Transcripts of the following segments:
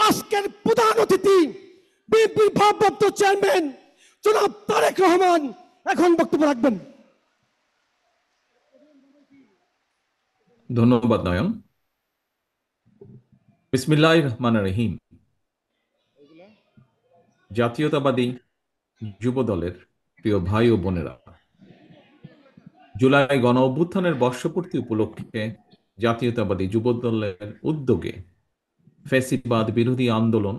আজকের প্রধান অতিথি বিএনপির ভারপ্রাপ্ত চেয়ারম্যান জনাব তারেক রহমান এখন বক্তব্য রাখবেন। ধন্যবাদ নয়ন। বিসমিল্লাহির রহমানির রহিম। জাতীয়তাবাদী যুব দলের প্রিয় ভাই ও বোনেরা, জুলাই গণ অভ্যুত্থানের বর্ষপূর্তি উপলক্ষে জাতীয়তাবাদী যুব দলের উদ্যোগে ফ্যাসিবাদ বিরোধী আন্দোলন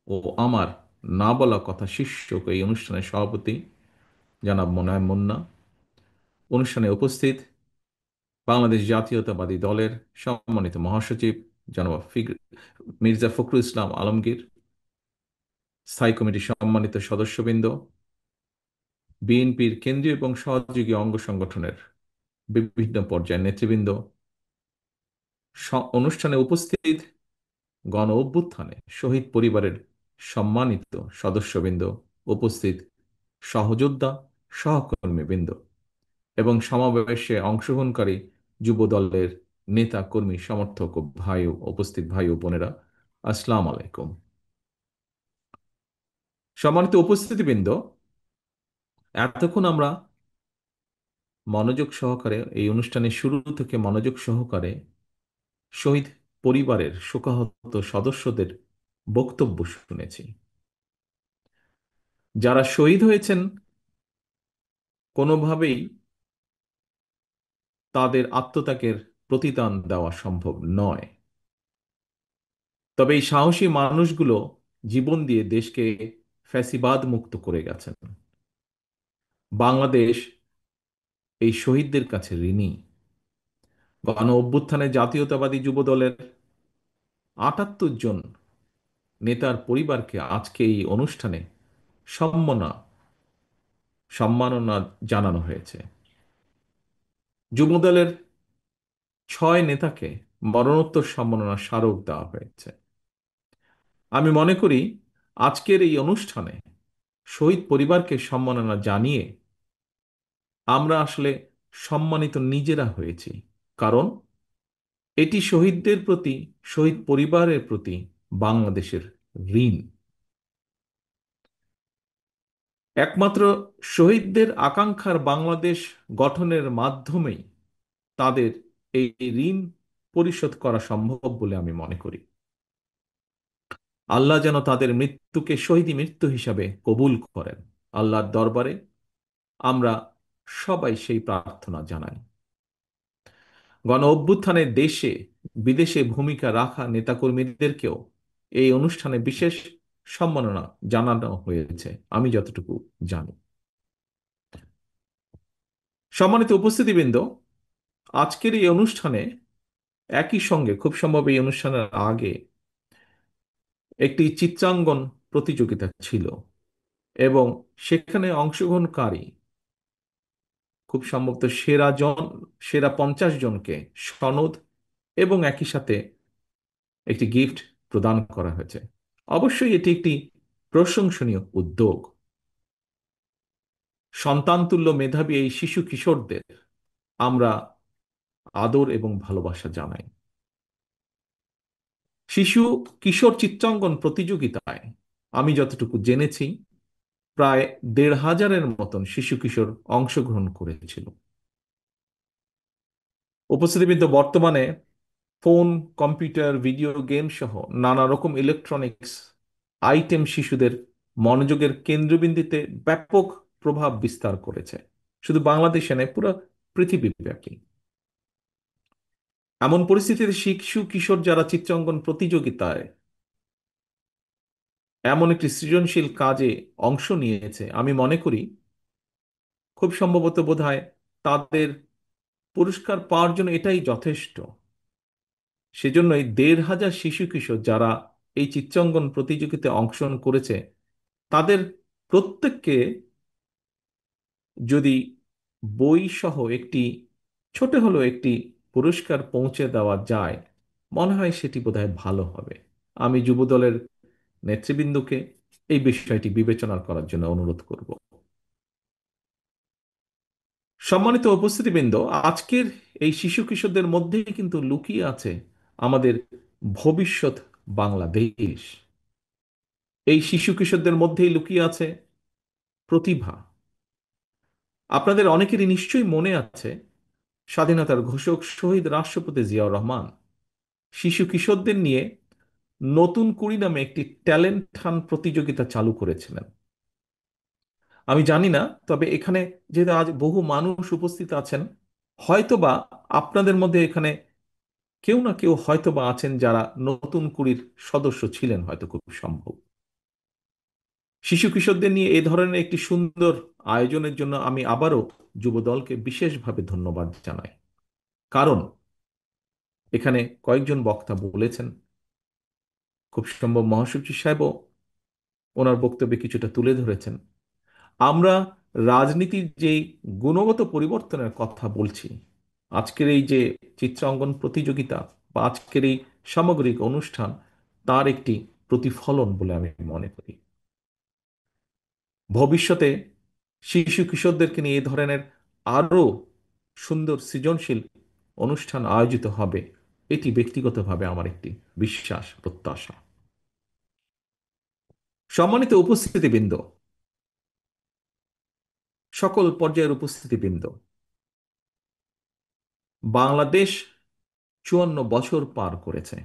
ও আমার না বলা কথা শীর্ষক এই অনুষ্ঠানের সভাপতি জনাব মোনায়েম মুন্না, অনুষ্ঠানে উপস্থিত বাংলাদেশ জাতীয়তাবাদী দলের সম্মানিত মহাসচিব জনাব মির্জা ফখরুল ইসলাম আলমগীর, স্থায়ী কমিটির সম্মানিত সদস্যবৃন্দ, বিএনপির কেন্দ্রীয় এবং সহযোগী অঙ্গ সংগঠনের বিভিন্ন পর্যায়ের নেতৃবৃন্দ, অনুষ্ঠানে উপস্থিত গণ অভ্যুত্থানে শহীদ পরিবারের সম্মানিত সদস্যবৃন্দ, উপস্থিত সহযোদ্ধা সহকর্মীবৃন্দ এবং সমাবেশে অংশগ্রহণকারী যুব দলের নেতা কর্মী সমর্থক ও উপস্থিত ভাই ও বোনেরা, আসসালামু আলাইকুম। সম্মানিত উপস্থিতিবৃন্দ, এতক্ষণ আমরা মনোযোগ সহকারে এই অনুষ্ঠানের শুরু থেকে মনোযোগ সহকারে শহীদ পরিবারের শোকাহত সদস্যদের বক্তব্য শুনেছি। যারা শহীদ হয়েছেন কোনোভাবেই তাদের আত্মত্যাগের প্রতিদান দেওয়া সম্ভব নয়, তবে এই সাহসী মানুষগুলো জীবন দিয়ে দেশকে ফ্যাসিবাদ মুক্ত করে গেছেন। বাংলাদেশ এই শহীদদের কাছে ঋণী। গণ অভ্যুত্থানে জাতীয়তাবাদী যুব দলের ৭৮ জন নেতার পরিবারকে আজকে এই অনুষ্ঠানে সম্মাননা জানানো হয়েছে। যুবদলের ৬ নেতাকে মরণোত্তর সম্মাননা স্মারক দেওয়া হয়েছে। আমি মনে করি আজকের এই অনুষ্ঠানে শহীদ পরিবারকে সম্মাননা জানিয়ে আমরা আসলে সম্মানিত নিজেরা হয়েছি, কারণ এটি শহীদদের প্রতি, শহীদ পরিবারের প্রতি বাংলাদেশের ঋণ। একমাত্র শহীদদের আকাঙ্ক্ষার বাংলাদেশ গঠনের মাধ্যমেই তাদের এই ঋণ পরিশোধ করা সম্ভব বলে আমি মনে করি। আল্লাহ যেন তাদের মৃত্যুকে শহীদি মৃত্যু হিসাবে কবুল করেন। আল্লাহর দরবারে আমরা সবাই সেই প্রার্থনা জানাই। গণ অভ্যুত্থানে দেশে বিদেশে ভূমিকা রাখা নেতাকর্মীদেরকেও এই অনুষ্ঠানে বিশেষ সম্মাননা জানানো হয়েছে, আমি যতটুকু জানি। সম্মানিত উপস্থিতিবৃন্দ, আজকের এই অনুষ্ঠানে একই সঙ্গে খুব সম্ভব এই অনুষ্ঠানের আগে একটি চিত্রাঙ্গন প্রতিযোগিতা ছিল এবং সেখানে অংশগ্রহণকারী খুব সম্ভবত সেরা 50 জনকে সনদ এবং একই সাথে একটি গিফট প্রদান করা হয়েছে। অবশ্যই এটি একটি প্রশংসনীয় উদ্যোগ। সন্তানতুল্য মেধাবী এই শিশু কিশোরদের আমরা আদর এবং ভালোবাসা জানাই। শিশু কিশোর চিত্রাঙ্কন প্রতিযোগিতায় আমি যতটুকু জেনেছি প্রায় ১,৫০০-এর মতন শিশু কিশোর অংশগ্রহণ করেছিল। উপস্থিতিবৃন্দ, বর্তমানে ফোন, কম্পিউটার, ভিডিও গেম সহ নানা রকম ইলেকট্রনিক্স আইটেম শিশুদের মনোযোগের কেন্দ্রবিন্দুতে ব্যাপক প্রভাব বিস্তার করেছে, শুধু বাংলাদেশে নয়, পুরো পৃথিবীব্যাপী। এমন পরিস্থিতিতে শিশু কিশোর যারা চিত্রাঙ্কন প্রতিযোগিতায় এমন একটি সৃজনশীল কাজে অংশ নিয়েছে, আমি মনে করি খুব সম্ভবত বোধহয় তাদের পুরস্কার পাওয়ার জন্য এটাই যথেষ্ট। সেজন্যই ১,৫০০ শিশু কিশোর যারা এই চিত্রাঙ্কন প্রতিযোগিতায় অংশগ্রহণ করেছে তাদের প্রত্যেককে যদি বই সহ একটি ছোট হলেও একটি পুরস্কার পৌঁছে দেওয়া যায়, মনে হয় সেটি বোধহয় ভালো হবে। আমি যুবদলের নেতৃবৃন্দকে এই বিষয়টি বিবেচনা করার জন্য অনুরোধ করব। সম্মানিত উপস্থিতিবৃন্দ, আজকের এই শিশু কিশোরদের মধ্যেই কিন্তু লুকিয়ে আছে আমাদের ভবিষ্যৎ বাংলাদেশ। এই শিশু কিশোরদের মধ্যেই লুকিয়ে আছে প্রতিভা। আপনাদের অনেকেরই নিশ্চয়ই মনে আছে, স্বাধীনতার ঘোষক শহীদ রাষ্ট্রপতি জিয়াউর রহমান শিশু কিশোরদের নিয়ে নতুন কুড়ি নামে একটি ট্যালেন্ট হান্ট প্রতিযোগিতা চালু করেছিলেন। আমি জানি না, তবে এখানে যেহেতু আজ বহু মানুষ উপস্থিত আছেন, হয়তোবা আপনাদের মধ্যে এখানে কেউ না কেউ হয়তোবা আছেন যারা নতুন কুড়ির সদস্য ছিলেন, হয়তো খুব সম্ভব। শিশু কিশোরদের নিয়ে এ ধরনের একটি সুন্দর আয়োজনের জন্য আমি আবারও যুবদলকে বিশেষভাবে ধন্যবাদ জানাই। কারণ এখানে কয়েকজন বক্তা বলেছেন, খুব সম্ভব মহাসচিব সাহেবও ওনার বক্তব্যে কিছুটা তুলে ধরেছেন, আমরা রাজনীতির যে গুণগত পরিবর্তনের কথা বলছি, আজকের এই যে চিত্রাঙ্কন প্রতিযোগিতা বা আজকের এই সামগ্রিক অনুষ্ঠান, তার একটি প্রতিফলন বলে আমি মনে করি। ভবিষ্যতে শিশু কিশোরদেরকে নিয়ে এই ধরনের আরো সুন্দর সৃজনশীল অনুষ্ঠান আয়োজিত হবে, এটি ব্যক্তিগতভাবে আমার একটি বিশ্বাস, প্রত্যাশা। সম্মানিত উপস্থিতিবৃন্দ, সকল পর্যায়ের উপস্থিতিবৃন্দ, বাংলাদেশ 54 বছর পার করেছে।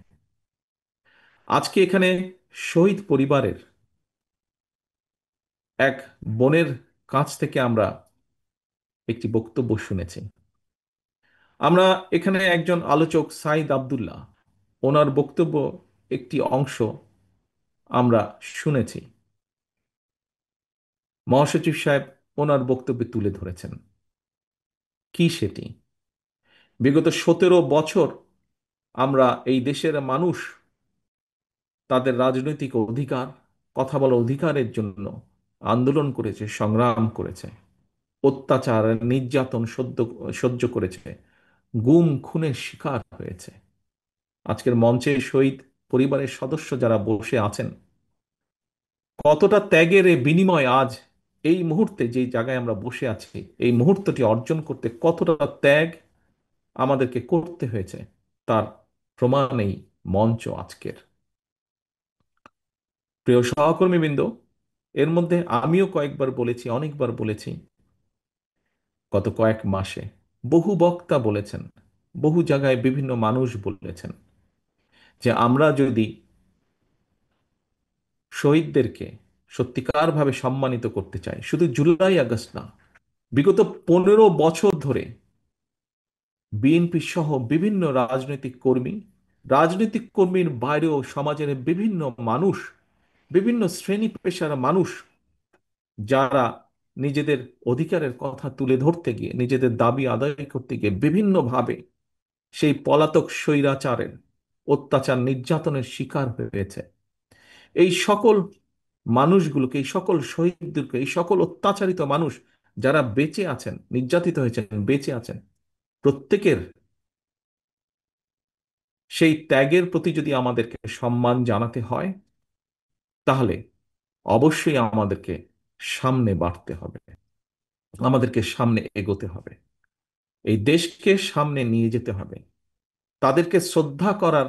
আজকে এখানে শহীদ পরিবারের এক বোনের কাছ থেকে আমরা একটি বক্তব্য শুনেছি। আমরা এখানে একজন আলোচক সাইদ আব্দুল্লাহ, ওনার বক্তব্য একটি অংশ আমরা শুনেছি। মহাসচিব সাহেব ওনার বক্তব্যে তুলে ধরেছেন কি সেটি। বিগত 17 বছর আমরা এই দেশের মানুষ তাদের রাজনৈতিক অধিকার, কথা বলার অধিকারের জন্য আন্দোলন করেছে, সংগ্রাম করেছে, অত্যাচার নির্যাতন সহ্য করেছে, গুম খুনের শিকার হয়েছে। আজকের মঞ্চে শহীদ পরিবারের সদস্য যারা বসে আছেন, কতটা ত্যাগের এ বিনিময় আজ এই মুহূর্তে যে জায়গায় আমরা বসে আছি, এই মুহূর্তটি অর্জন করতে কতটা ত্যাগ আমাদেরকে করতে হয়েছে, তার প্রমাণ এই মঞ্চ আজকের। প্রিয় সহকর্মীবৃন্দ, এর মধ্যে আমিও কয়েকবার বলেছি, অনেকবার বলেছি, গত কয়েক মাসে বহু বক্তা বলেছেন, বহু জায়গায় বিভিন্ন মানুষ বলেছেন যে আমরা যদি শহীদদেরকে সত্যিকারভাবে সম্মানিত করতে চাই, শুধু জুলাই আগস্ট না, বিগত 15 বছর ধরে বিএনপি সহ বিভিন্ন রাজনৈতিক কর্মীর বাইরেও সমাজের বিভিন্ন মানুষ, বিভিন্ন শ্রেণী পেশার মানুষ, যারা নিজেদের অধিকারের কথা তুলে ধরতে গিয়ে, নিজেদের দাবি আদায় করতে গিয়ে বিভিন্নভাবে সেই পলাতক স্বৈরাচারের অত্যাচার নির্যাতনের শিকার হয়েছে, এই সকল মানুষগুলোকে, এই সকল শহীদদেরকে, এই সকল অত্যাচারিত মানুষ যারা বেঁচে আছেন, নির্যাতিত হয়েছেন, বেঁচে আছেন, প্রত্যেকের সেই ত্যাগের প্রতি যদি আমাদেরকে সম্মান জানাতে হয়, তাহলে অবশ্যই আমাদেরকে সামনে বাড়তে হবে, আমাদেরকে সামনে এগোতে হবে, এই দেশকে সামনে নিয়ে যেতে হবে। তাদেরকে শ্রদ্ধা করার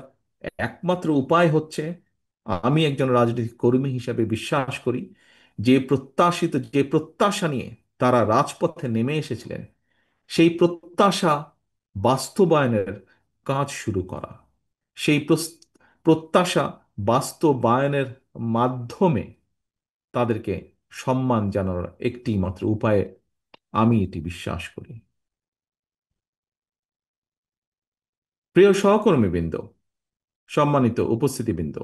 একমাত্র উপায় হচ্ছে, আমি একজন রাজনৈতিক কর্মী হিসেবে বিশ্বাস করি, যে প্রত্যাশা নিয়ে তারা রাজপথে নেমে এসেছিলেন, সেই প্রত্যাশা বাস্তবায়নের কাজ শুরু করা, সেই প্রত্যাশা বাস্তবায়নের মাধ্যমে তাদেরকে সম্মান জানানোর একটি মাত্র উপায়ে আমি এটি বিশ্বাস করি। প্রিয় সহকর্মীবৃন্দ, সম্মানিত উপস্থিতিবৃন্দ,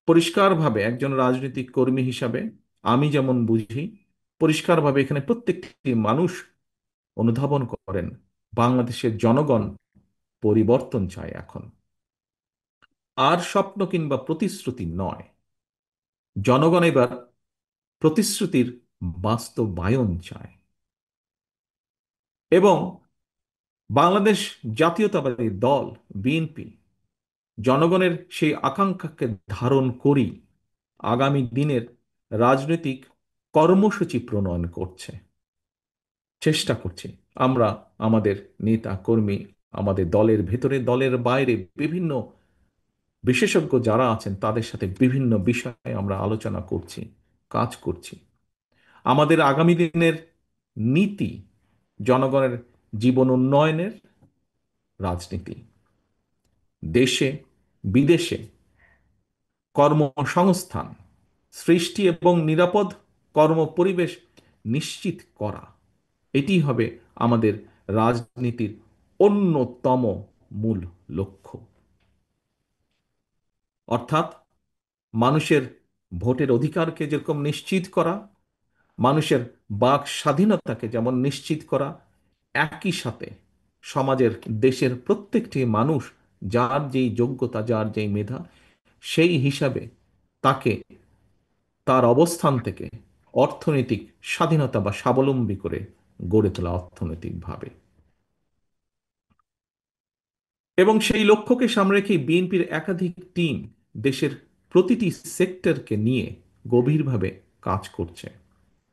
পরিষ্কারভাবে একজন রাজনৈতিক কর্মী হিসাবে আমি যেমন বুঝি, পরিষ্কারভাবে এখানে প্রত্যেকটি মানুষ অনুধাবন করেন, বাংলাদেশের জনগণ পরিবর্তন চায় এখন। আর স্বপ্ন কিংবা প্রতিশ্রুতি নয়, জনগণ এবার প্রতিশ্রুতির বাস্তবায়ন চায়। এবং বাংলাদেশ জাতীয়তাবাদী দল বিএনপি জনগণের সেই আকাঙ্ক্ষাকে ধারণ করি আগামী দিনের রাজনৈতিক কর্মসূচি প্রণয়ন করছে, চেষ্টা করছি। আমরা আমাদের নেতা কর্মী, আমাদের দলের ভেতরে, দলের বাইরে, বিভিন্ন বিশেষজ্ঞ যারা আছেন তাদের সাথে বিভিন্ন বিষয়ে আমরা আলোচনা করছি, কাজ করছি। আমাদের আগামী দিনের নীতি জনগণের জীবন উন্নয়নের রাজনীতি, দেশে বিদেশে কর্মসংস্থান সৃষ্টি এবং নিরাপদ কর্মপরিবেশ নিশ্চিত করা, এটি হবে আমাদের রাজনীতির অন্যতম মূল লক্ষ্য। অর্থাৎ মানুষের ভোটের অধিকারকে যেরকম নিশ্চিত করা, মানুষের বাক স্বাধীনতাকে যেমন নিশ্চিত করা, একই সাথে সমাজের দেশের প্রত্যেকটি মানুষ যার যেই যোগ্যতা, যার যেই মেধা, সেই হিসাবে তাকে তার অবস্থান থেকে অর্থনৈতিক স্বাধীনতা বা স্বাবলম্বী করে গড়ে তোলা অর্থনৈতিকভাবে। এবং সেই লক্ষ্যকে সামনে রেখে বিএনপির একাধিক টিম দেশের প্রতিটি সেক্টরকে নিয়ে গভীরভাবে কাজ করছে।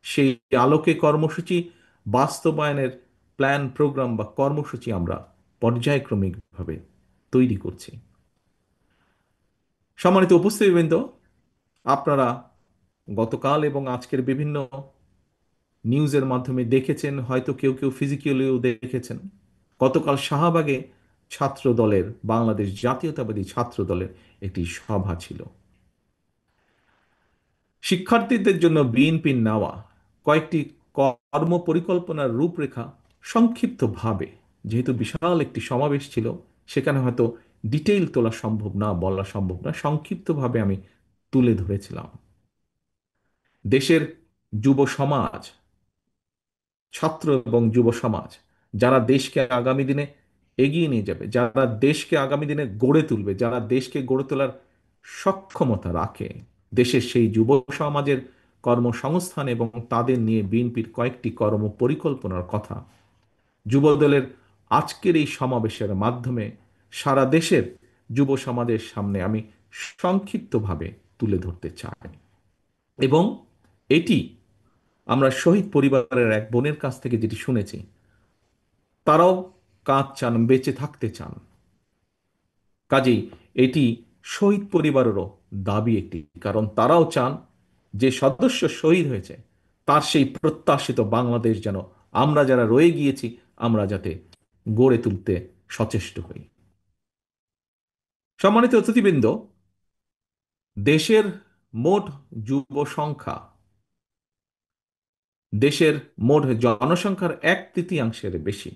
সেই আলোকে কর্মসূচি বাস্তবায়নের প্ল্যান, প্রোগ্রাম বা কর্মসূচি আমরা পর্যায়ক্রমিকভাবে তৈরি করছি। সম্মানিত উপস্থিতিবৃন্দ, আপনারা গতকাল এবং আজকের বিভিন্ন নিউজের মাধ্যমে দেখেছেন, হয়তো কেউ কেউ ফিজিক্যালিও দেখেছেন, গতকাল শাহবাগে ছাত্র দলের, বাংলাদেশ জাতীয়তাবাদী ছাত্র দলের একটি সভা ছিল। শিক্ষার্থীদের জন্য বিএনপির নেওয়া কয়েকটি কর্ম পরিকল্পনার রূপরেখা সংক্ষিপ্তভাবে, যেহেতু বিশাল একটি সমাবেশ ছিল, সেখানে হয়তো ডিটেইল তোলা সম্ভব না, বলা সম্ভব না, সংক্ষিপ্তভাবে আমি তুলে ধরেছিলাম। দেশের যুব সমাজ, ছাত্র এবং যুব সমাজ যারা দেশকে আগামী দিনে এগিয়ে নিয়ে যাবে, যারা দেশকে আগামী দিনে গড়ে তুলবে, যারা দেশকে গড়ে তোলার সক্ষমতা রাখে, দেশের সেই যুব সমাজের কর্মসংস্থান এবং তাদের নিয়ে বিএনপির কয়েকটি কর্ম পরিকল্পনার কথা যুবদলের আজকের এই সমাবেশের মাধ্যমে সারা দেশের যুব সমাজের সামনে আমি সংক্ষিপ্তভাবে তুলে ধরতে চাই। এবং এটি আমরা শহীদ পরিবারের এক বোনের কাছ থেকে যেটি শুনেছি, তারাও কাজ চান, বেঁচে থাকতে চান। কাজেই এটি শহীদ পরিবারেরও দাবি একটি, কারণ তারাও চান যে সদস্য শহীদ হয়েছে তার সেই প্রত্যাশিত বাংলাদেশ যেন আমরা যারা রয়ে গিয়েছি আমরা যাতে গড়ে তুলতে সচেষ্ট হই। সম্মানিত অতিথিবৃন্দ, দেশের মোট যুব সংখ্যা দেশের মোট জনসংখ্যার 1/3 বেশি।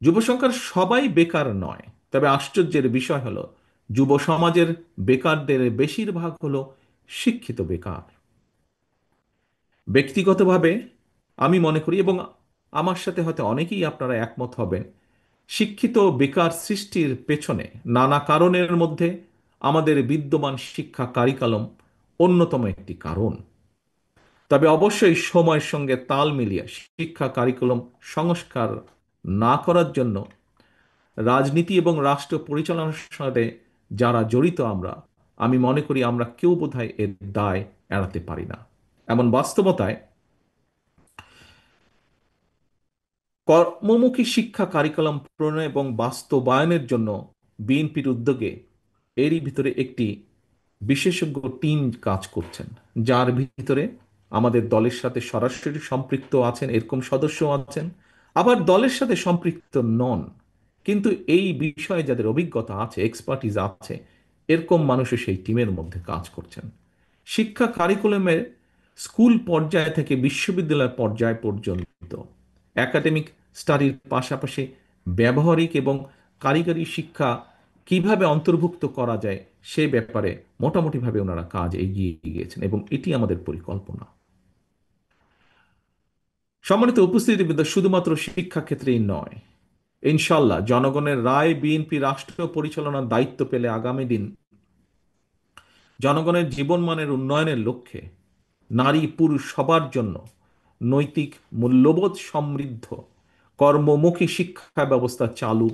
যুব সংখ্যার সবাই বেকার নয়, তবে আশ্চর্যের বিষয় হলো যুব সমাজের বেকারদের বেশিরভাগ হলো শিক্ষিত বেকার। ব্যক্তিগতভাবে আমি মনে করি, এবং আমার সাথে হয়তো অনেকেই আপনারা একমত হবেন, শিক্ষিত বেকার সৃষ্টির পেছনে নানা কারণের মধ্যে আমাদের বিদ্যমান শিক্ষা কারিকুলাম অন্যতম একটি কারণ। তবে অবশ্যই সময়ের সঙ্গে তাল মিলিয়ে শিক্ষা কারিকুলাম সংস্কার না করার জন্য রাজনীতি এবং রাষ্ট্র পরিচালনার সাথে যারা জড়িত আমি মনে করি আমরা কেউ বোধহয় এর দায় এড়াতে পারি না। এমন বাস্তবতায় কর্মমুখী শিক্ষা কারিকুলাম প্রণয়ন এবং বাস্তবায়নের জন্য বিএনপির উদ্যোগে এরই ভিতরে একটি বিশেষজ্ঞ টিম কাজ করছেন, যার ভিতরে আমাদের দলের সাথে সরাসরি সম্পৃক্ত আছেন এরকম সদস্য আছেন, আবার দলের সাথে সম্পৃক্ত নন কিন্তু এই বিষয়ে যাদের অভিজ্ঞতা আছে, এক্সপার্টিজ আছে, এরকম মানুষও সেই টিমের মধ্যে কাজ করছেন। শিক্ষা কারিকুলামের স্কুল পর্যায় থেকে বিশ্ববিদ্যালয় পর্যায় পর্যন্ত একাডেমিক স্টাডির পাশাপাশি ব্যবহারিক এবং কারিগরি শিক্ষা কিভাবে অন্তর্ভুক্ত করা যায় সে ব্যাপারে মোটামুটিভাবে ওনারা কাজ এগিয়ে গিয়েছেন এবং এটি আমাদের পরিকল্পনা। সম্মানিত উপস্থিতিবৃন্দ, শুধুমাত্র শিক্ষা ক্ষেত্রেই নয়, ইনশাল্লাহ জনগণের রায় বিএনপি রাষ্ট্র পরিচালনার দায়িত্ব পেলে আগামী দিন জনগণের জীবনমানের উন্নয়নের লক্ষ্যে নারী পুরুষ সবার জন্য নৈতিক মূল্যবোধ সমৃদ্ধ কর্মমুখী শিক্ষা ব্যবস্থা চালু,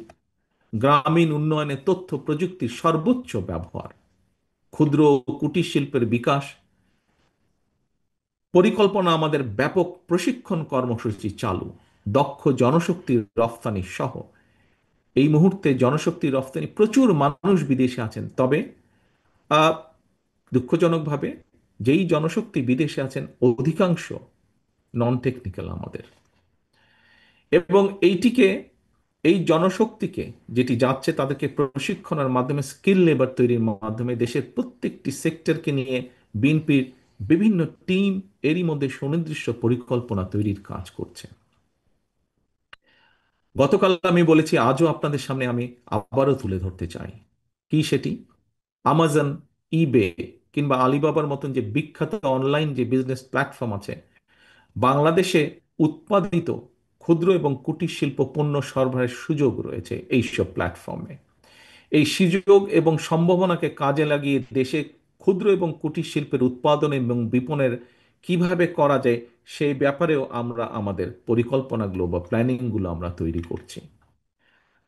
গ্রামীণ উন্নয়নে তথ্য প্রযুক্তির সর্বোচ্চ ব্যবহার, ক্ষুদ্র ও কুটির শিল্পের বিকাশ পরিকল্পনা, আমাদের ব্যাপক প্রশিক্ষণ কর্মসূচি চালু, দক্ষ জনশক্তির রফতানি সহ এই মুহূর্তে জনশক্তি রফতানি প্রচুর মানুষ বিদেশে আছেন, তবে আহ, দুঃখজনকভাবে যেই জনশক্তি বিদেশে আছেন অধিকাংশ নন টেকনিক্যাল আমাদের। এবং এই জনশক্তিকে যেটি যাচ্ছে তাদেরকে প্রশিক্ষণের মাধ্যমে, স্কিল লেবার তৈরির মাধ্যমে দেশের প্রত্যেকটি সেক্টরকে নিয়ে বিএনপির বিভিন্ন টিম এরই মধ্যে সুনির্দিষ্ট পরিকল্পনা তৈরির কাজ করছে। গতকাল আমি বলেছি, আজও আপনাদের সামনে আমি আবারও তুলে ধরতে চাই। কি সেটি? আমাজন, ইবে কিংবা আলিবাবার মতন যে বিখ্যাত অনলাইন যে বিজনেস প্ল্যাটফর্ম আছে, বাংলাদেশে উৎপাদিত ক্ষুদ্র এবং কুটির শিল্প পণ্য সরবরাহের সুযোগ রয়েছে এইসব প্ল্যাটফর্মে। এই সুযোগ এবং সম্ভাবনাকে কাজে লাগিয়ে দেশে ক্ষুদ্র এবং কুটির শিল্পের উৎপাদন এবং বিপণনের কিভাবে করা যায় সেই ব্যাপারেও আমরা আমাদের পরিকল্পনাগুলো বা প্ল্যানিংগুলো আমরা তৈরি করছি।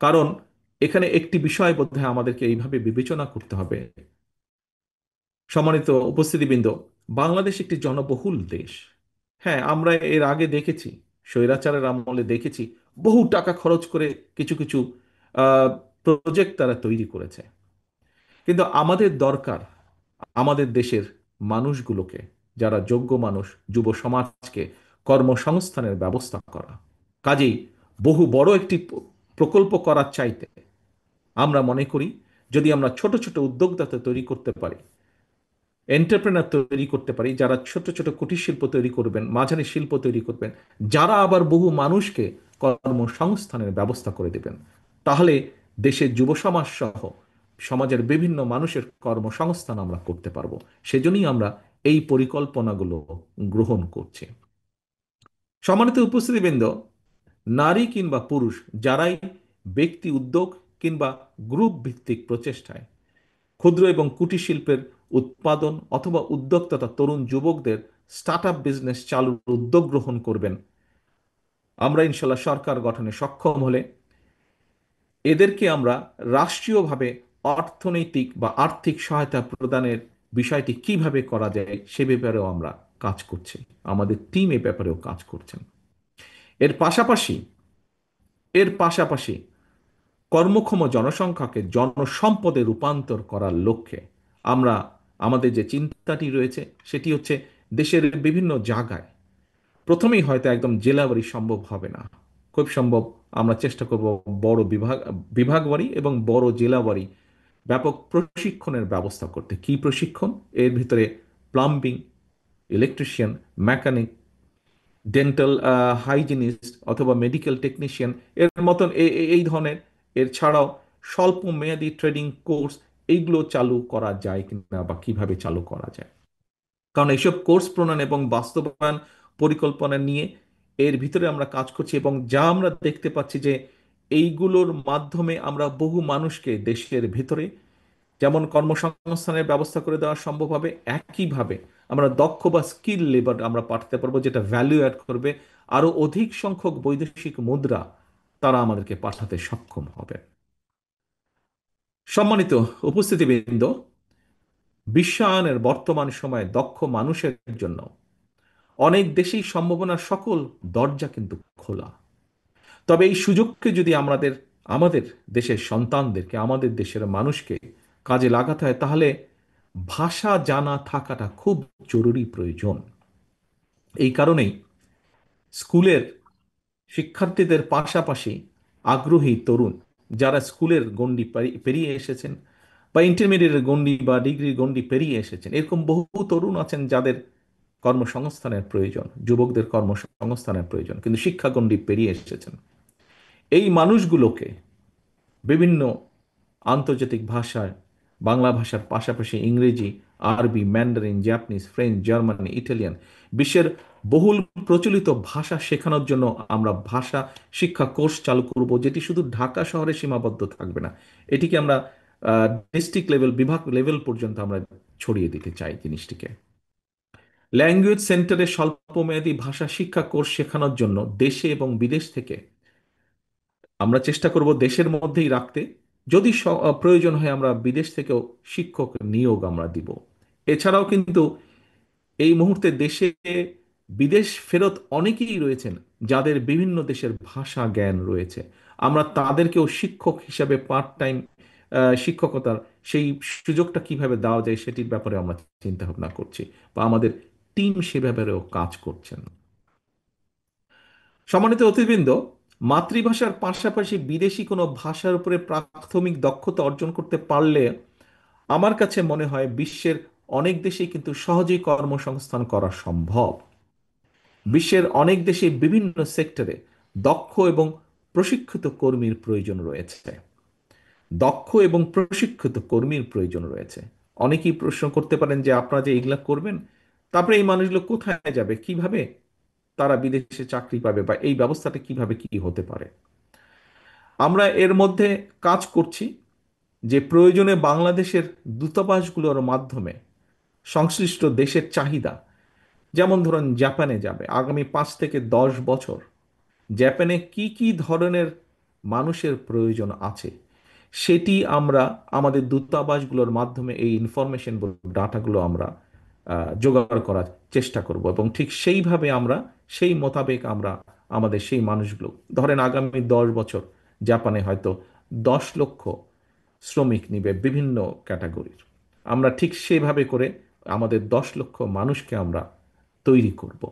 কারণ এখানে একটি বিষয় বোধহয় আমাদেরকে এইভাবে বিবেচনা করতে হবে, সম্মানিত উপস্থিতিবৃন্দ, বাংলাদেশ একটি জনবহুল দেশ। হ্যাঁ, আমরা এর আগে দেখেছি, স্বৈরাচারের আমলে দেখেছি বহু টাকা খরচ করে কিছু কিছু প্রজেক্ট তারা তৈরি করেছে। কিন্তু আমাদের দরকার আমাদের দেশের মানুষগুলোকে, যারা যোগ্য মানুষ, যুব সমাজকে কর্মসংস্থানের ব্যবস্থা করা। কাজেই বহু বড় একটি প্রকল্প করার চাইতে আমরা মনে করি যদি আমরা ছোট ছোট উদ্যোক্তা তৈরি করতে পারি, এন্টারপ্রেনার তৈরি করতে পারি, যারা ছোট ছোট কুটির শিল্প তৈরি করবেন, মাঝারি শিল্প তৈরি করবেন, যারা আবার বহু মানুষকে কর্মসংস্থানের ব্যবস্থা করে দেবেন, তাহলে দেশের যুব সমাজ সহ সমাজের বিভিন্ন মানুষের কর্মসংস্থান আমরা করতে পারবো। সেজন্যই আমরা এই পরিকল্পনাগুলো গ্রহণ করছি। সম্মানিত উপস্থিতিবৃন্দ, নারী কিংবা পুরুষ যারাই ব্যক্তি উদ্যোগ কিংবা গ্রুপ ভিত্তিক প্রচেষ্টায় ক্ষুদ্র এবং কুটির শিল্পের উৎপাদন অথবা উদ্যোক্তা তরুণ যুবকদের স্টার্ট আপ বিজনেস চালুর উদ্যোগ গ্রহণ করবেন, আমরা ইনশাল্লাহ সরকার গঠনে সক্ষম হলে এদেরকে আমরা রাষ্ট্রীয়ভাবে অর্থনৈতিক বা আর্থিক সহায়তা প্রদানের বিষয়টি কিভাবে করা যায় সে ব্যাপারেও আমরা কাজ করছি। আমাদের টিম এ ব্যাপারেও কাজ করছেন। এর পাশাপাশি এর পাশাপাশি কর্মক্ষম জনসংখ্যাকে জনসম্পদে রূপান্তর করার লক্ষ্যে আমরা আমাদের যে চিন্তাটি রয়েছে সেটি হচ্ছে দেশের বিভিন্ন জায়গায়, প্রথমেই হয়তো একদম জেলাবাড়ি সম্ভব হবে না, খুব সম্ভব আমরা চেষ্টা করব বড় বিভাগবাড়ি এবং বড় জেলাবাড়ি ব্যাপক প্রশিক্ষণের ব্যবস্থা করতে। কি প্রশিক্ষণ? এর ভিতরে plumbing, electrician, mechanic, dental hygienist অথবা মেডিকেল টেকনিশিয়ান এর মতন এই ধরনের, এর ছাড়াও স্বল্প মেয়াদী ট্রেডিং কোর্স, এইগুলো চালু করা যায় কিনা বা কিভাবে চালু করা যায়। কারণ এইসব কোর্স প্রণয়ন এবং বাস্তবায়ন পরিকল্পনা নিয়ে এর ভিতরে আমরা কাজ করছি, এবং যা আমরা দেখতে পাচ্ছি যে এইগুলোর মাধ্যমে আমরা বহু মানুষকে দেশের ভিতরে যেমন কর্মসংস্থানের ব্যবস্থা করে দেওয়া সম্ভব হবে, একইভাবে আমরা দক্ষ বা স্কিল লেবার আমরা পাঠাতে পারবো, যেটা ভ্যালু অ্যাড করবে। আরো অধিক সংখ্যক বৈদেশিক মুদ্রা তারা আমাদেরকে পাঠাতে সক্ষম হবে। সম্মানিত উপস্থিতিবৃন্দ, বিশ্বায়নের বর্তমান সময়ে দক্ষ মানুষের জন্য অনেক দেশেই সম্ভাবনার সকল দরজা কিন্তু খোলা। তবে এই সুযোগকে যদি আমাদের দেশের সন্তানদেরকে, আমাদের দেশের মানুষকে কাজে লাগাতে হয়, তাহলে ভাষা জানা থাকাটা খুব জরুরি প্রয়োজন। এই কারণেই স্কুলের শিক্ষার্থীদের পাশাপাশি আগ্রহী তরুণ যারা স্কুলের গণ্ডি পেরিয়ে এসেছেন বা ইন্টারমিডিয়েটের গণ্ডি বা ডিগ্রির গণ্ডি পেরিয়ে এসেছেন, এরকম বহু তরুণ আছেন যাদের কর্মসংস্থানের প্রয়োজন, যুবকদের কর্মসংস্থানের প্রয়োজন, কিন্তু শিক্ষা গণ্ডি পেরিয়ে এসেছেন। এই মানুষগুলোকে বিভিন্ন আন্তর্জাতিক ভাষায়, বাংলা ভাষার পাশাপাশি ইংরেজি, আরবি, Mandarin, Japanese, French, Germany, Italian, বিশ্বের বহুল প্রচলিত ভাষা শেখানোর জন্য আমরা ভাষা শিক্ষা কোর্স চালু করব, যেটি শুধু ঢাকা শহরে সীমাবদ্ধ থাকবে না, এটিকে আমরা ডিস্ট্রিক্ট লেভেল, বিভাগ লেভেল পর্যন্ত আমরা ছড়িয়ে দিতে চাই জিনিসটিকে। ল্যাঙ্গুয়েজ সেন্টারে স্বল্পমেয়াদী ভাষা শিক্ষা কোর্স শেখানোর জন্য দেশে এবং বিদেশ থেকে আমরা চেষ্টা করব দেশের মধ্যেই রাখতে, যদি প্রয়োজন হয় আমরা বিদেশ থেকেও শিক্ষক নিয়োগ আমরা দিব। এছাড়াও কিন্তু এই মুহূর্তে দেশে বিদেশ ফেরত অনেকেই রয়েছেন যাদের বিভিন্ন দেশের ভাষা জ্ঞান রয়েছে। আমরা তাদেরকেও শিক্ষক হিসাবে পার্ট টাইম শিক্ষকতার সেই সুযোগটা কিভাবে দেওয়া যায় সেটির ব্যাপারে আমরা চিন্তা ভাবনা করছি, বা আমাদের টিম সে ব্যাপারেও কাজ করছেন। সম্মানিত অতিথিবৃন্দ, মাতৃভাষার পাশাপাশি বিদেশি কোনো ভাষার উপরে প্রাথমিক দক্ষতা অর্জন করতে পারলে আমার কাছে মনে হয় বিশ্বের অনেক দেশেই কিন্তু সহজেই কর্মসংস্থান করা সম্ভব। বিশ্বের অনেক দেশে বিভিন্ন সেক্টরে দক্ষ এবং প্রশিক্ষিত কর্মীর প্রয়োজন রয়েছে। দক্ষ এবং প্রশিক্ষিত কর্মীর প্রয়োজন রয়েছে। অনেকেই প্রশ্ন করতে পারেন যে আপনারা যে এগুলা করবেন, তারপরে এই মানুষগুলো কোথায় যাবে, কিভাবে তারা বিদেশে চাকরি পাবে, বা এই ব্যবস্থাটা কিভাবে কি হতে পারে। আমরা এর মধ্যে কাজ করছি যে প্রয়োজনে বাংলাদেশের দূতাবাসগুলোর মাধ্যমে সংশ্লিষ্ট দেশের চাহিদা, যেমন ধরুন জাপানে যাবে আগামী 5 থেকে 10 বছর, জাপানে কি কি ধরনের মানুষের প্রয়োজন আছে সেটি আমরা আমাদের দূতাবাসগুলোর মাধ্যমে এই ইনফরমেশন ডাটাগুলো আমরা জোগাড় করার চেষ্টা করব, এবং ঠিক সেইভাবে আমরা সেই মোতাবেক আমরা আমাদের সেই মানুষগুলো, ধরেন আগামী 10 বছর জাপানে হয়তো 10 লক্ষ শ্রমিক নিবে বিভিন্ন ক্যাটাগরির, আমরা ঠিক সেভাবে করে আমাদের 10 লক্ষ মানুষকে আমরা তৈরি করব।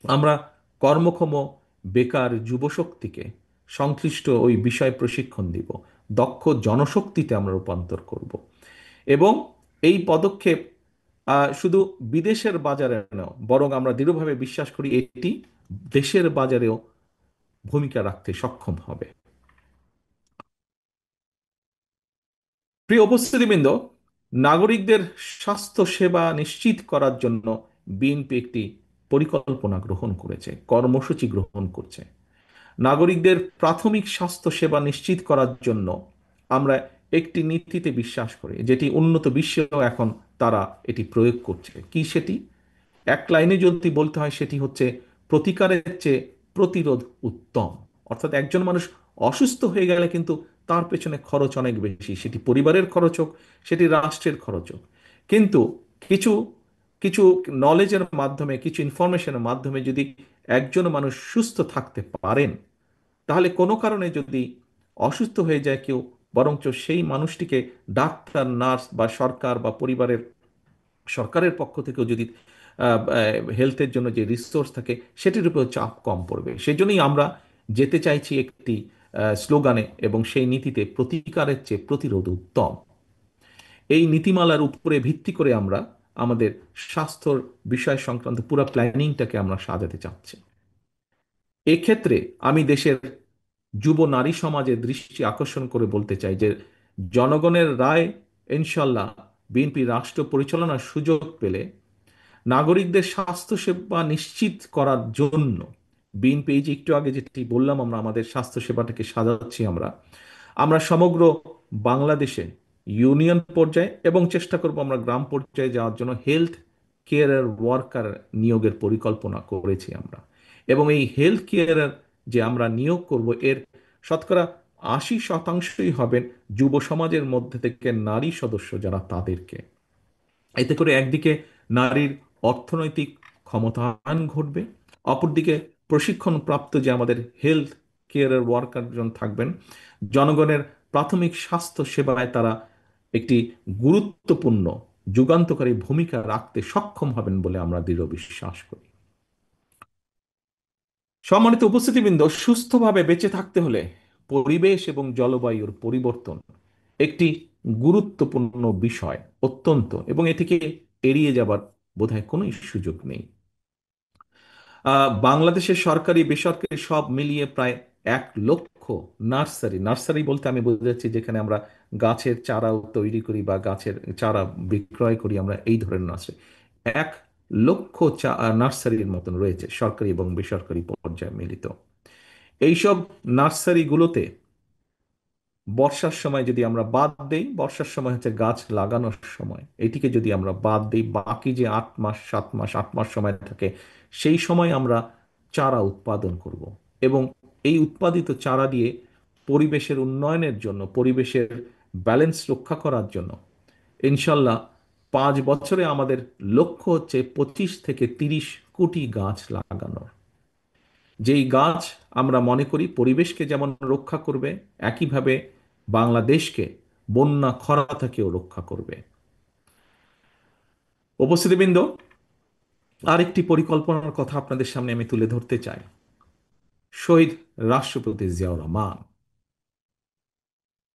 আমরা কর্মক্ষম বেকার যুবশক্তিকে সংশ্লিষ্ট ওই বিষয় প্রশিক্ষণ দিব, দক্ষ জনশক্তিতে আমরা রূপান্তর করব। এবং এই পদক্ষেপ শুধু বিদেশের বাজারে নয়, বরং আমরা দৃঢ়ভাবে বিশ্বাস করি এটি দেশের বাজারেও ভূমিকা রাখতে সক্ষম হবে। প্রিয় উপস্থিতিবৃন্দ, নাগরিকদের স্বাস্থ্য সেবা নিশ্চিত করার জন্য বিএনপি একটি পরিকল্পনা গ্রহণ করেছে, কর্মসূচি গ্রহণ করছে। নাগরিকদের প্রাথমিক স্বাস্থ্য সেবা নিশ্চিত করার জন্য আমরা একটি নীতিতে বিশ্বাস করি, যেটি উন্নত বিশ্বেও এখন তারা এটি প্রয়োগ করছে। কি সেটি? এক লাইনে যদি বলতে হয় সেটি হচ্ছে প্রতিকারের চেয়ে প্রতিরোধ উত্তম। অর্থাৎ একজন মানুষ অসুস্থ হয়ে গেলে কিন্তু তার পেছনে খরচ অনেক বেশি, সেটি পরিবারের খরচ হোক, সেটি রাষ্ট্রের খরচ হোক। কিন্তু কিছু কিছু নলেজের মাধ্যমে, কিছু ইনফরমেশনের মাধ্যমে যদি একজন মানুষ সুস্থ থাকতে পারেন, তাহলে কোনো কারণে যদি অসুস্থ হয়ে যায় কেউ, বরঞ্চ সেই মানুষটিকে ডাক্তার, নার্স বা সরকার বা সরকারের পক্ষ থেকেও যদি হেলথের জন্য যে রিসোর্স থাকে সেটির উপর চাপ কম পড়বে। সেই জন্যই আমরা যেতে চাইছি একটি স্লোগানে এবং সেই নীতিতে, প্রতিকারের চেয়ে প্রতিরোধ উত্তম। এই নীতিমালার উপরে ভিত্তি করে আমরা আমাদের স্বাস্থ্যর বিষয় সংক্রান্ত পুরো প্ল্যানিংটাকে আমরা সাজাতে চাচ্ছি। এক্ষেত্রে আমি দেশের যুব নারী সমাজের দৃষ্টি আকর্ষণ করে বলতে চাই যে জনগণের রায় ইনশাল্লাহ বিএনপি রাষ্ট্র পরিচালনার সুযোগ পেলে নাগরিকদের স্বাস্থ্যসেবা নিশ্চিত করার জন্য বিএনপি, এই যে একটু আগে যেটি বললাম, আমরা আমাদের স্বাস্থ্যসেবাটাকে সাজাচ্ছি, আমরা আমরা সমগ্র বাংলাদেশে ইউনিয়ন পর্যায়ে এবং চেষ্টা করব আমরা গ্রাম পর্যায়ে যাওয়ার জন্য হেলথ কেয়ারের ওয়ার্কার নিয়োগের পরিকল্পনা করেছি আমরা। এবং এই হেলথ কেয়ারের যে আমরা নিয়োগ করব, এর শতকরা 80শতাংশই হবেন যুব সমাজের মধ্যে থেকে নারী সদস্য যারা, তাদেরকে। এতে করে একদিকে নারীর অর্থনৈতিক ক্ষমতায়ন ঘটবে, অপরদিকে প্রশিক্ষণপ্রাপ্ত যে আমাদের হেলথ কেয়ারের ওয়ার্কারজন থাকবেন, জনগণের প্রাথমিক স্বাস্থ্য সেবায় তারা একটি গুরুত্বপূর্ণ যুগান্তকারী ভূমিকা রাখতে সক্ষম হবেন বলে আমরা দৃঢ় বিশ্বাস করি। সম্মানিত উপস্থিতিবৃন্দ, সুস্থভাবে বেঁচে থাকতে হলে পরিবেশ এবং জলবায়ুর পরিবর্তন একটি গুরুত্বপূর্ণ বিষয়, অত্যন্ত, এবং এটিকে এড়িয়ে যাবার বোধহয় কোনো সুযোগ নেই। বাংলাদেশের সরকারি বেসরকারি সব মিলিয়ে প্রায় 1 লক্ষ নার্সারি, নার্সারি বলতে আমি বোঝাচ্ছি যেখানে আমরা গাছের চারাও তৈরি করি বা গাছের চারা বিক্রয় করি, আমরা এই ধরনের নার্সারি 1 লক্ষ নার্সারির মতন রয়েছে সরকারি এবং বেসরকারি পর্যায়ে মিলিত। এইসব নার্সারিগুলোতে বর্ষার সময় যদি আমরা বাদ দেই, বর্ষার সময় হচ্ছে গাছ লাগানোর সময়, এটিকে যদি আমরা বাদ দিই, বাকি যে 8 মাস 7 মাস 8 মাস সময় থাকে, সেই সময় আমরা চারা উৎপাদন করব। এবং এই উৎপাদিত চারা দিয়ে পরিবেশের উন্নয়নের জন্য, পরিবেশের ব্যালেন্স রক্ষা করার জন্য ইনশাল্লাহ 5 বছরে আমাদের লক্ষ্য হচ্ছে 25 থেকে 30 কোটি গাছ লাগানোর। যেই গাছ আমরা মনে করি পরিবেশকে যেমন রক্ষা করবে, একইভাবে বাংলাদেশকে বন্যা খরা থেকেও রক্ষা করবে। উপস্থিতিবৃন্দ, আরেকটি পরিকল্পনার কথা আপনাদের সামনে আমি তুলে ধরতে চাই। শহীদ রাষ্ট্রপতি জিয়াউর রহমান,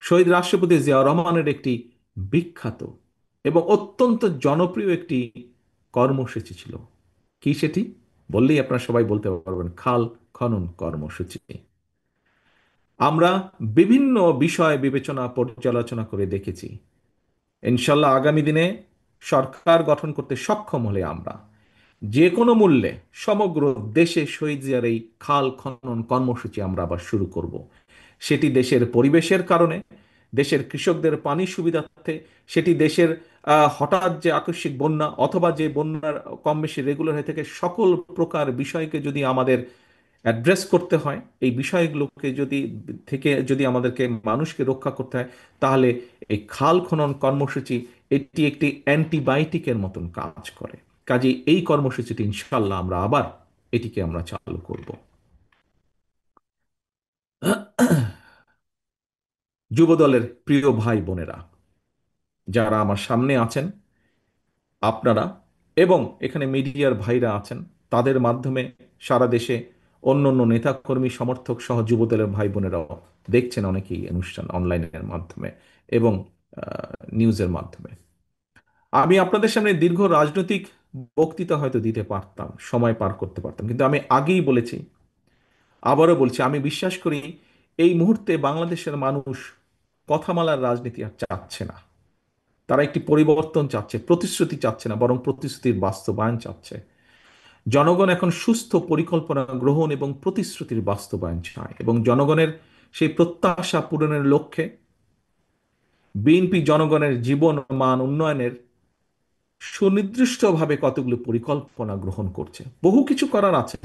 শহীদ রাষ্ট্রপতি জিয়াউর রহমানের একটি বিখ্যাত এবং অত্যন্ত জনপ্রিয় একটি কর্মসূচি ছিল। কি সেটি? বললেই আপনারা সবাই বলতে পারবেন, খাল খনন কর্মসূচি। আমরা বিভিন্ন বিষয় বিবেচনা পর্যালোচনা করে দেখেছি। ইনশাল্লাহ আগামী দিনে সরকার গঠন করতে সক্ষম হলে আমরা যে কোনো মূল্যে সমগ্র দেশে শহীদ জিয়ার এই খাল খনন কর্মসূচি আমরা আবার শুরু করব। সেটি দেশের পরিবেশের কারণে, দেশের কৃষকদের পানি সুবিধার্থে, সেটি দেশের হঠাৎ যে আকস্মিক বন্যা অথবা যে বন্যার কম বেশি রেগুলার হয়ে থাকে, সকল প্রকার বিষয়কে যদি আমাদের অ্যাড্রেস করতে হয়, এই বিষয়গুলোকে যদি আমাদেরকে মানুষকে রক্ষা করতে হয়, তাহলে এই খাল খনন কর্মসূচি এটি একটি অ্যান্টিবায়োটিকের মতন কাজ করে। কাজে এই কর্মসূচিটি ইনশাল্লাহ আমরা আবার এটিকে আমরা চালু করব। যুবদলের প্রিয় ভাই বোনেরা যারা আমার সামনে আছেন, আপনারা এবং এখানে মিডিয়ার ভাইরা আছেন, তাদের মাধ্যমে সারা দেশে অন্য অন্য নেতাকর্মী সমর্থক সহ যুবদলের ভাই বোনেরাও দেখছেন অনেকেই অনুষ্ঠান অনলাইনের মাধ্যমে এবং নিউজের মাধ্যমে। আমি আপনাদের সামনে দীর্ঘ রাজনৈতিক বক্তৃতা হয়তো দিতে পারতাম, সময় পার করতে পারতাম, কিন্তু আমি আগেই বলেছি, আবারও বলছি, আমি বিশ্বাস করি এই মুহূর্তে বাংলাদেশের মানুষ কথামালার রাজনীতি আর চাচ্ছে না। তারা একটি পরিবর্তন চাচ্ছে, প্রতিশ্রুতি চাচ্ছে না, বরং প্রতিশ্রুতির বাস্তবায়ন চাচ্ছে। জনগণ এখন সুস্থ পরিকল্পনা গ্রহণ এবং প্রতিশ্রুতির বাস্তবায়ন চায়, এবং জনগণের সেই প্রত্যাশা পূরণের লক্ষ্যে বিএনপি জনগণের জীবন মান উন্নয়নের সুনির্দিষ্টভাবে কতগুলো পরিকল্পনা গ্রহণ করছে। বহু কিছু করার আছে,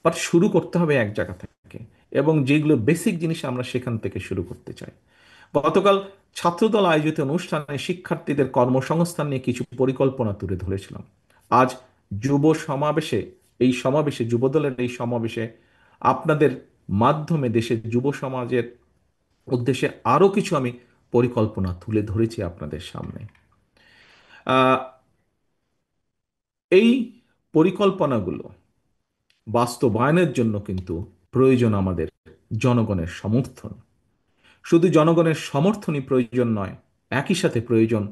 বাট শুরু করতে হবে এক জায়গা থেকে, এবং যেগুলো বেসিক জিনিস আমরা সেখান থেকে শুরু করতে চাই। গতকাল ছাত্রদল আয়োজিত অনুষ্ঠানে শিক্ষার্থীদের কর্মসংস্থান নিয়ে কিছু পরিকল্পনা তুলে ধরেছিলাম। আজ যুব সমাবেশে, এই সমাবেশে, যুবদলের এই সমাবেশে আপনাদের মাধ্যমে দেশের যুব সমাজের উদ্দেশ্যে আরো কিছু আমি পরিকল্পনা তুলে ধরেছি আপনাদের সামনে। আহ, এই পরিকল্পনাগুলো বাস্তবায়নের জন্য কিন্তু প্রয়োজন আমাদের জনগণের সমর্থন। শুধু জনগণের সমর্থনই প্রয়োজন নয়, একই সাথে প্রয়োজন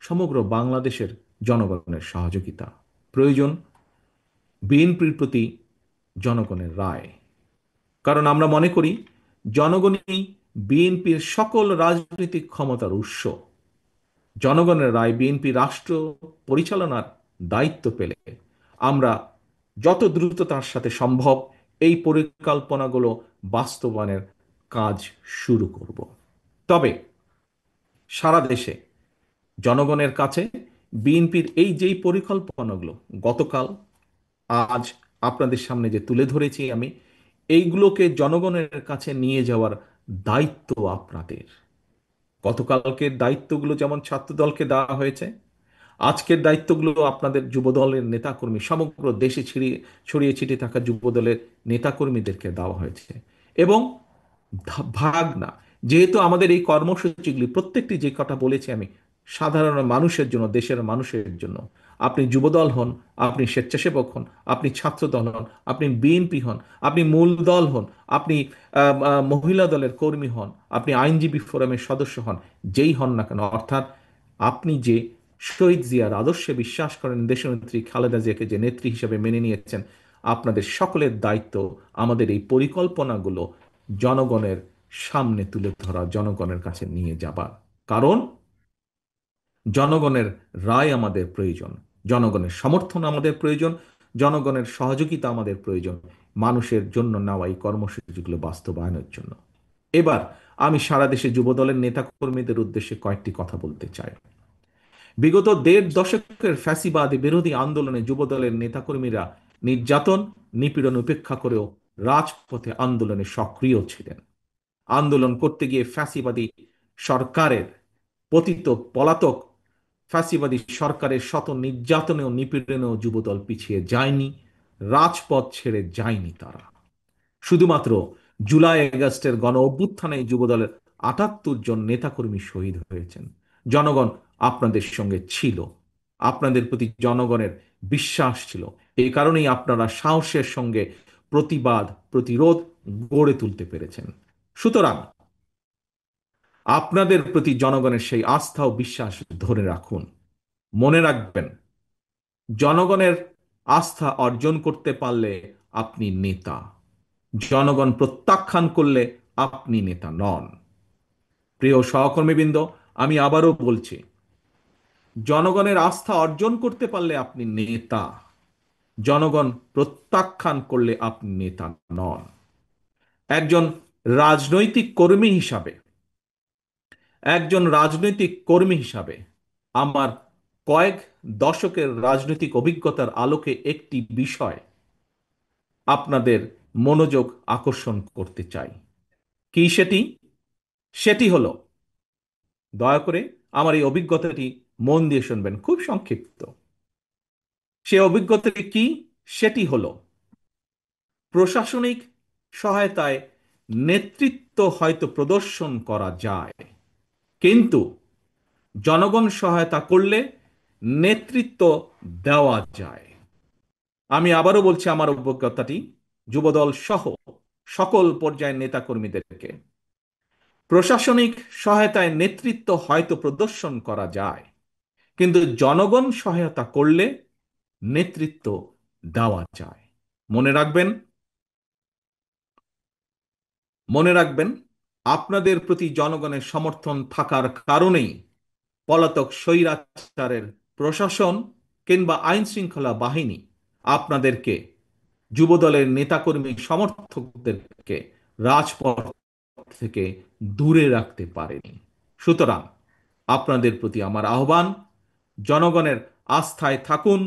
সমগ্র বাংলাদেশের জনগণের সহযোগিতা। প্রয়োজন বিএনপির প্রতি জনগণের রায়। কারণ আমরা মনে করি জনগণই বিএনপির সকল রাজনৈতিক ক্ষমতার উৎস। জনগণের রায় বিএনপি রাষ্ট্র পরিচালনার দায়িত্ব পেলে আমরা যত দ্রুততার সাথে সম্ভব এই পরিকল্পনাগুলো বাস্তবায়নের কাজ শুরু করব। তবে সারা দেশে জনগণের কাছে বিএনপির এই যেই পরিকল্পনাগুলো গতকাল, আজ আপনাদের সামনে যে তুলে ধরেছি আমি, এইগুলোকে জনগণের কাছে নিয়ে যাওয়ার দায়িত্ব আপনাদের। গতকালকের দায়িত্বগুলো যেমন ছাত্রদলকে দেওয়া হয়েছে, আজকের দায়িত্বগুলো আপনাদের যুবদলের নেতাকর্মী, সমগ্র দেশে ছড়িয়ে ছিটিয়ে থাকা যুবদলের নেতাকর্মীদেরকে দেওয়া হয়েছে। এবং ভাগ না, যেহেতু আমাদের এই কর্মসূচিগুলি প্রত্যেকটি, যে কথা বলেছি আমি, সাধারণ মানুষের জন্য, দেশের মানুষের জন্য। আপনি যুবদল হন, আপনি স্বেচ্ছাসেবক হন, আপনি ছাত্রদল হন, আপনি বিএনপি হন, আপনি মূল দল হন, আপনি মহিলা দলের কর্মী হন, আপনি আইনজীবী ফোরামের সদস্য হন, যেই হন না কেন, অর্থাৎ আপনি যে শহীদ জিয়ার আদর্শে বিশ্বাস করেন, দেশনেত্রী খালেদা জিয়াকে যে নেত্রী হিসেবে মেনে নিয়েছেন, আপনাদের সকলের দায়িত্ব আমাদের এই পরিকল্পনাগুলো জনগণের সামনে তুলে ধরা, জনগণের কাছে নিয়ে যাবার। কারণ জনগণের রায় আমাদের প্রয়োজন, জনগণের সমর্থন আমাদের প্রয়োজন, জনগণের সহযোগিতা আমাদের প্রয়োজন মানুষের জন্য নেওয়া এই কর্মসূচিগুলো বাস্তবায়নের জন্য। এবার আমি সারা দেশে যুবদলের নেতাকর্মীদের উদ্দেশ্যে কয়েকটি কথা বলতে চাই। বিগত দেড় দশকের ফ্যাসিবাদ বিরোধী আন্দোলনে যুবদলের নেতাকর্মীরা নির্যাতন নিপীড়ন উপেক্ষা করেও রাজপথে আন্দোলনে সক্রিয় ছিলেন। আন্দোলন করতে গিয়ে ফ্যাসিবাদী সরকারের পতিত পলাতক ফ্যাসিবাদী সরকারের শত নির্যাতনেও নিপীড়নেও যুবদল পিছিয়ে যায়নি, রাজপথ ছেড়ে যায়নি তারা। শুধুমাত্র জুলাই আগস্টের গণ অভ্যুত্থানে যুবদলের ৭৮ জন নেতাকর্মী শহীদ হয়েছেন। জনগণ আপনাদের সঙ্গে ছিল, আপনাদের প্রতি জনগণের বিশ্বাস ছিল। এই কারণেই আপনারা সাহসের সঙ্গে প্রতিবাদ প্রতিরোধ গড়ে তুলতে পেরেছেন। সুতরাং আপনাদের প্রতি জনগণের সেই আস্থা ও বিশ্বাস ধরে রাখুন। মনে রাখবেন, জনগণের আস্থা অর্জন করতে পারলে আপনি নেতা, জনগণ প্রত্যাখ্যান করলে আপনি নেতা নন। প্রিয় সহকর্মীবৃন্দ, আমি আবারও বলছি, জনগণের আস্থা অর্জন করতে পারলে আপনি নেতা, জনগণ প্রত্যাখ্যান করলে আপনি নেতা নন। একজন রাজনৈতিক কর্মী হিসাবে আমার কয়েক দশকের রাজনৈতিক অভিজ্ঞতার আলোকে একটি বিষয় আপনাদের মনোযোগ আকর্ষণ করতে চাই। কি সেটি? সেটি হলো, দয়া করে আমার এই অভিজ্ঞতাটি মন দিয়ে শুনবেন, খুব সংক্ষিপ্ত। সে অভিজ্ঞতাটি কি? সেটি হলো, প্রশাসনিক সহায়তায় নেতৃত্ব হয়তো প্রদর্শন করা যায়, কিন্তু জনগণ সহায়তা করলে নেতৃত্ব দেওয়া যায়। আমি আবারও বলছি আমার অভিজ্ঞতাটি যুবদল সহ সকল পর্যায়ের নেতাকর্মীদেরকে। প্রশাসনিক সহায়তায় নেতৃত্ব হয়তো প্রদর্শন করা যায়, কিন্তু জনগণ সহায়তা করলে নেতৃত্ব দেওয়া যায়। মনে রাখবেন, আপনাদের প্রতি জনগণের সমর্থন থাকার কারণেই পলাতক স্বৈরাচারের প্রশাসন কিংবা আইন শৃঙ্খলা বাহিনী আপনাদেরকে, যুবদলের নেতাকর্মী সমর্থকদেরকে রাজপথ থেকে দূরে রাখতে পারেনি। সুতরাং আপনাদের প্রতি আমার আহ্বান, জনগণের আস্থায় থাকুন,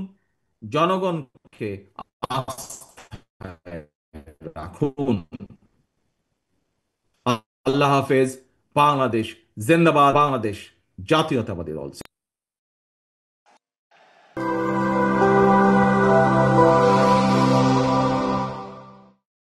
জনগণকে আস্থায় রাখুন। আল্লাহ হাফেজ। বাংলাদেশ জিন্দাবাদ। বাংলাদেশ জাতীয়তাবাদী দল।